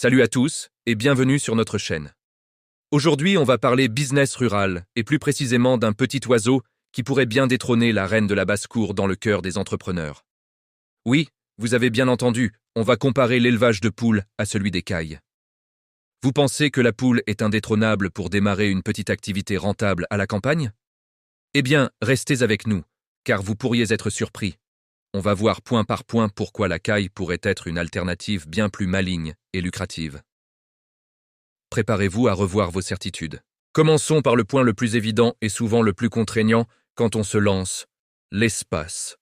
Salut à tous et bienvenue sur notre chaîne. Aujourd'hui, on va parler business rural et plus précisément d'un petit oiseau qui pourrait bien détrôner la reine de la basse-cour dans le cœur des entrepreneurs. Oui, vous avez bien entendu, on va comparer l'élevage de poules à celui des cailles. Vous pensez que la poule est indétrônable pour démarrer une petite activité rentable à la campagne? Eh bien, restez avec nous, car vous pourriez être surpris. On va voir point par point pourquoi la caille pourrait être une alternative bien plus maligne et lucrative. Préparez-vous à revoir vos certitudes. Commençons par le point le plus évident et souvent le plus contraignant quand on se lance, l'espace.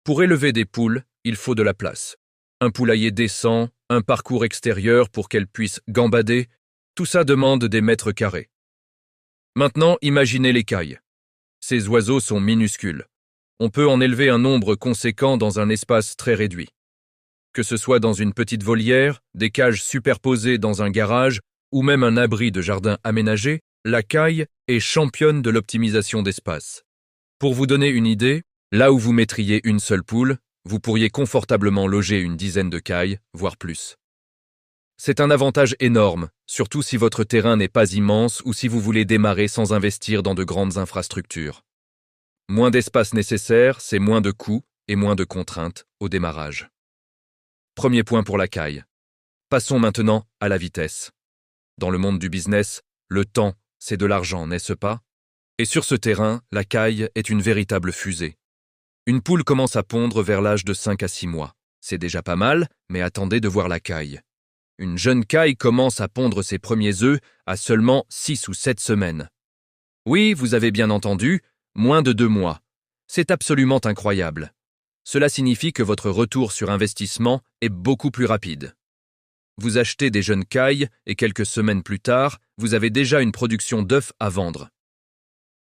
Pour élever des poules, il faut de la place. Un poulailler décent, un parcours extérieur pour qu'elles puissent gambader, tout ça demande des mètres carrés. Maintenant, imaginez les cailles. Ces oiseaux sont minuscules. On peut en élever un nombre conséquent dans un espace très réduit. Que ce soit dans une petite volière, des cages superposées dans un garage ou même un abri de jardin aménagé, la caille est championne de l'optimisation d'espace. Pour vous donner une idée, là où vous mettriez une seule poule, vous pourriez confortablement loger une dizaine de cailles, voire plus. C'est un avantage énorme, surtout si votre terrain n'est pas immense ou si vous voulez démarrer sans investir dans de grandes infrastructures. Moins d'espace nécessaire, c'est moins de coûts et moins de contraintes au démarrage. Premier point pour la caille. Passons maintenant à la vitesse. Dans le monde du business, le temps, c'est de l'argent, n'est-ce pas? Et sur ce terrain, la caille est une véritable fusée. Une poule commence à pondre vers l'âge de 5 à 6 mois. C'est déjà pas mal, mais attendez de voir la caille. Une jeune caille commence à pondre ses premiers œufs à seulement 6 ou 7 semaines. Oui, vous avez bien entendu, moins de 2 mois. C'est absolument incroyable. Cela signifie que votre retour sur investissement est beaucoup plus rapide. Vous achetez des jeunes cailles et quelques semaines plus tard, vous avez déjà une production d'œufs à vendre.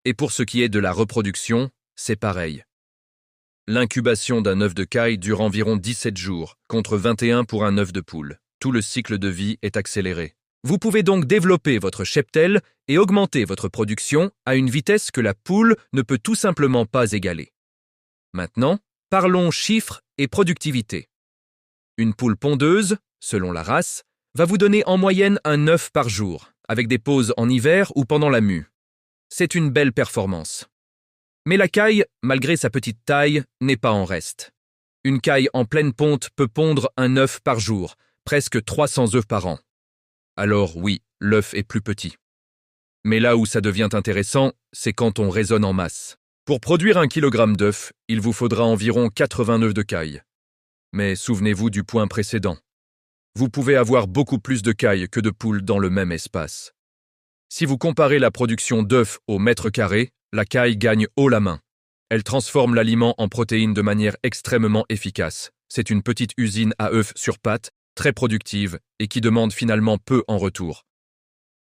Et pour ce qui est de la reproduction, c'est pareil. L'incubation d'un œuf de caille dure environ 17 jours, contre 21 pour un œuf de poule. Tout le cycle de vie est accéléré. Vous pouvez donc développer votre cheptel et augmenter votre production à une vitesse que la poule ne peut tout simplement pas égaler. Maintenant, parlons chiffres et productivité. Une poule pondeuse, selon la race, va vous donner en moyenne un œuf par jour, avec des pauses en hiver ou pendant la mue. C'est une belle performance. Mais la caille, malgré sa petite taille, n'est pas en reste. Une caille en pleine ponte peut pondre un œuf par jour, presque 300 œufs par an. Alors oui, l'œuf est plus petit. Mais là où ça devient intéressant, c'est quand on raisonne en masse. Pour produire 1 kg d'œuf, il vous faudra environ 80 œufs de caille. Mais souvenez-vous du point précédent. Vous pouvez avoir beaucoup plus de cailles que de poules dans le même espace. Si vous comparez la production d'œufs au mètre carré, la caille gagne haut la main. Elle transforme l'aliment en protéines de manière extrêmement efficace. C'est une petite usine à œufs sur pattes, très productive et qui demande finalement peu en retour.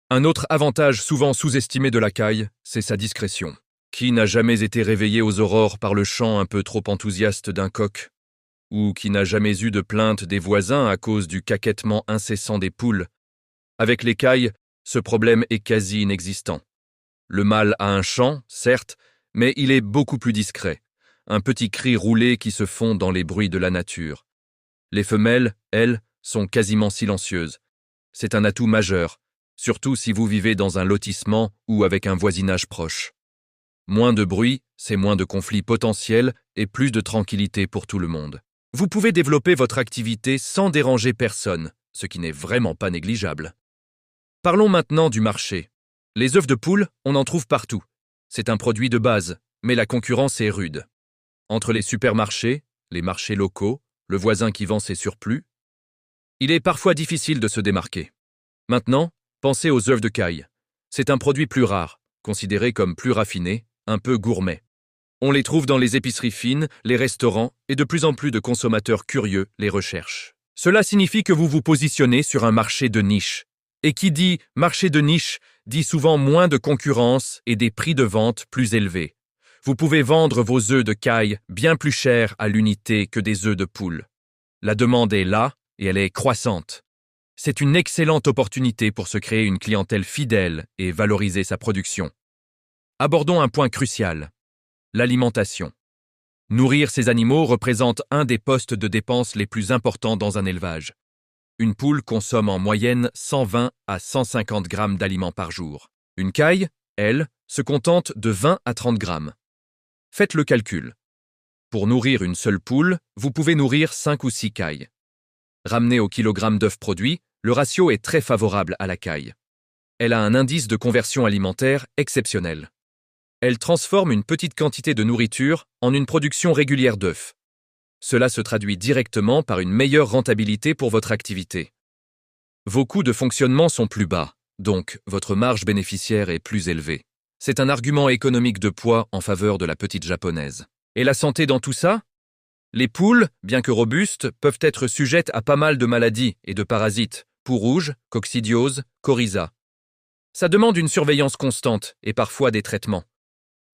Un autre avantage souvent sous-estimé de la caille, c'est sa discrétion. Qui n'a jamais été réveillé aux aurores par le chant un peu trop enthousiaste d'un coq? Ou qui n'a jamais eu de plainte des voisins à cause du caquettement incessant des poules? Avec les cailles, ce problème est quasi inexistant. Le mâle a un chant, certes, mais il est beaucoup plus discret. Un petit cri roulé qui se fond dans les bruits de la nature. Les femelles, elles, sont quasiment silencieuses. C'est un atout majeur, surtout si vous vivez dans un lotissement ou avec un voisinage proche. Moins de bruit, c'est moins de conflits potentiels et plus de tranquillité pour tout le monde. Vous pouvez développer votre activité sans déranger personne, ce qui n'est vraiment pas négligeable. Parlons maintenant du marché. Les œufs de poule, on en trouve partout. C'est un produit de base, mais la concurrence est rude. Entre les supermarchés, les marchés locaux, le voisin qui vend ses surplus, il est parfois difficile de se démarquer. Maintenant, pensez aux œufs de caille. C'est un produit plus rare, considéré comme plus raffiné, un peu gourmet. On les trouve dans les épiceries fines, les restaurants, et de plus en plus de consommateurs curieux les recherchent. Cela signifie que vous vous positionnez sur un marché de niche. Et qui dit marché de niche dit souvent moins de concurrence et des prix de vente plus élevés. Vous pouvez vendre vos œufs de caille bien plus chers à l'unité que des œufs de poule. La demande est là et elle est croissante. C'est une excellente opportunité pour se créer une clientèle fidèle et valoriser sa production. Abordons un point crucial, l'alimentation. Nourrir ces animaux représente un des postes de dépenses les plus importants dans un élevage. Une poule consomme en moyenne 120 à 150 grammes d'aliments par jour. Une caille, elle, se contente de 20 à 30 grammes. Faites le calcul. Pour nourrir une seule poule, vous pouvez nourrir 5 ou 6 cailles. Ramené au kilogramme d'œufs produits, le ratio est très favorable à la caille. Elle a un indice de conversion alimentaire exceptionnel. Elle transforme une petite quantité de nourriture en une production régulière d'œufs. Cela se traduit directement par une meilleure rentabilité pour votre activité. Vos coûts de fonctionnement sont plus bas, donc votre marge bénéficiaire est plus élevée. C'est un argument économique de poids en faveur de la petite japonaise. Et la santé dans tout ça? Les poules, bien que robustes, peuvent être sujettes à pas mal de maladies et de parasites, poux rouge, coccidiose, coryza. Ça demande une surveillance constante et parfois des traitements.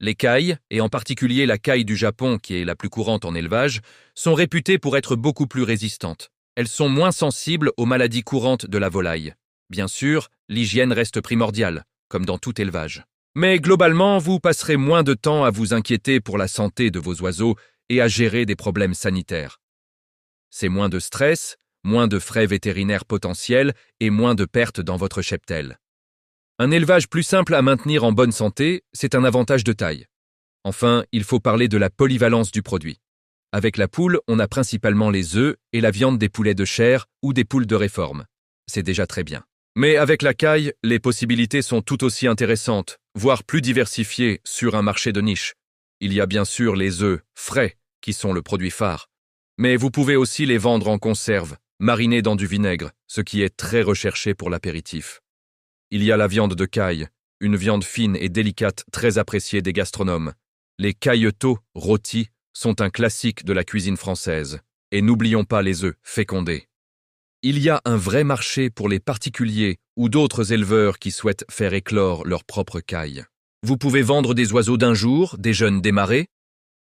Les cailles, et en particulier la caille du Japon qui est la plus courante en élevage, sont réputées pour être beaucoup plus résistantes. Elles sont moins sensibles aux maladies courantes de la volaille. Bien sûr, l'hygiène reste primordiale, comme dans tout élevage. Mais globalement, vous passerez moins de temps à vous inquiéter pour la santé de vos oiseaux et à gérer des problèmes sanitaires. C'est moins de stress, moins de frais vétérinaires potentiels et moins de pertes dans votre cheptel. Un élevage plus simple à maintenir en bonne santé, c'est un avantage de taille. Enfin, il faut parler de la polyvalence du produit. Avec la poule, on a principalement les œufs et la viande des poulets de chair ou des poules de réforme. C'est déjà très bien. Mais avec la caille, les possibilités sont tout aussi intéressantes, voire plus diversifiées sur un marché de niche. Il y a bien sûr les œufs frais, qui sont le produit phare. Mais vous pouvez aussi les vendre en conserve, marinés dans du vinaigre, ce qui est très recherché pour l'apéritif. Il y a la viande de caille, une viande fine et délicate très appréciée des gastronomes. Les cailleteaux rôtis sont un classique de la cuisine française. Et n'oublions pas les œufs fécondés. Il y a un vrai marché pour les particuliers ou d'autres éleveurs qui souhaitent faire éclore leur propre caille. Vous pouvez vendre des oiseaux d'un jour, des jeunes démarrés.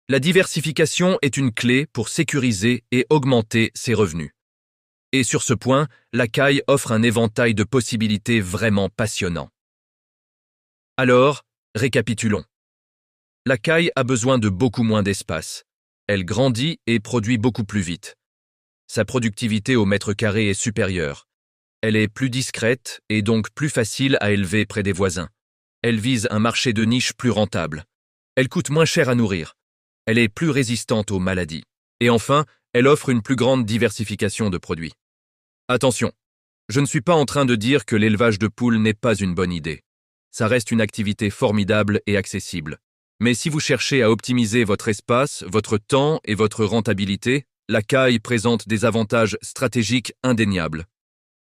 La diversification est une clé pour sécuriser et augmenter ses revenus. Et sur ce point, la caille offre un éventail de possibilités vraiment passionnant. Alors, récapitulons. La caille a besoin de beaucoup moins d'espace. Elle grandit et produit beaucoup plus vite. Sa productivité au mètre carré est supérieure. Elle est plus discrète et donc plus facile à élever près des voisins. Elle vise un marché de niche plus rentable. Elle coûte moins cher à nourrir. Elle est plus résistante aux maladies. Et enfin, elle offre une plus grande diversification de produits. Attention, je ne suis pas en train de dire que l'élevage de poules n'est pas une bonne idée. Ça reste une activité formidable et accessible. Mais si vous cherchez à optimiser votre espace, votre temps et votre rentabilité, la caille présente des avantages stratégiques indéniables.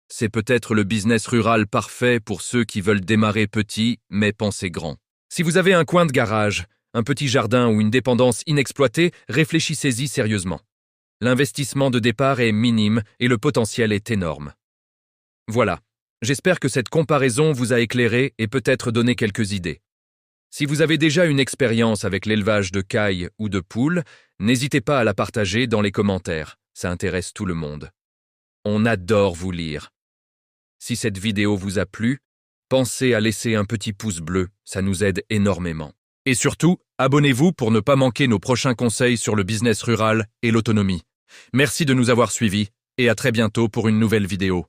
C'est peut-être le business rural parfait pour ceux qui veulent démarrer petit mais penser grand. Si vous avez un coin de garage, un petit jardin ou une dépendance inexploitée, réfléchissez-y sérieusement. L'investissement de départ est minime et le potentiel est énorme. Voilà, j'espère que cette comparaison vous a éclairé et peut-être donné quelques idées. Si vous avez déjà une expérience avec l'élevage de cailles ou de poules, n'hésitez pas à la partager dans les commentaires, ça intéresse tout le monde. On adore vous lire. Si cette vidéo vous a plu, pensez à laisser un petit pouce bleu, ça nous aide énormément. Et surtout, abonnez-vous pour ne pas manquer nos prochains conseils sur le business rural et l'autonomie. Merci de nous avoir suivis et à très bientôt pour une nouvelle vidéo.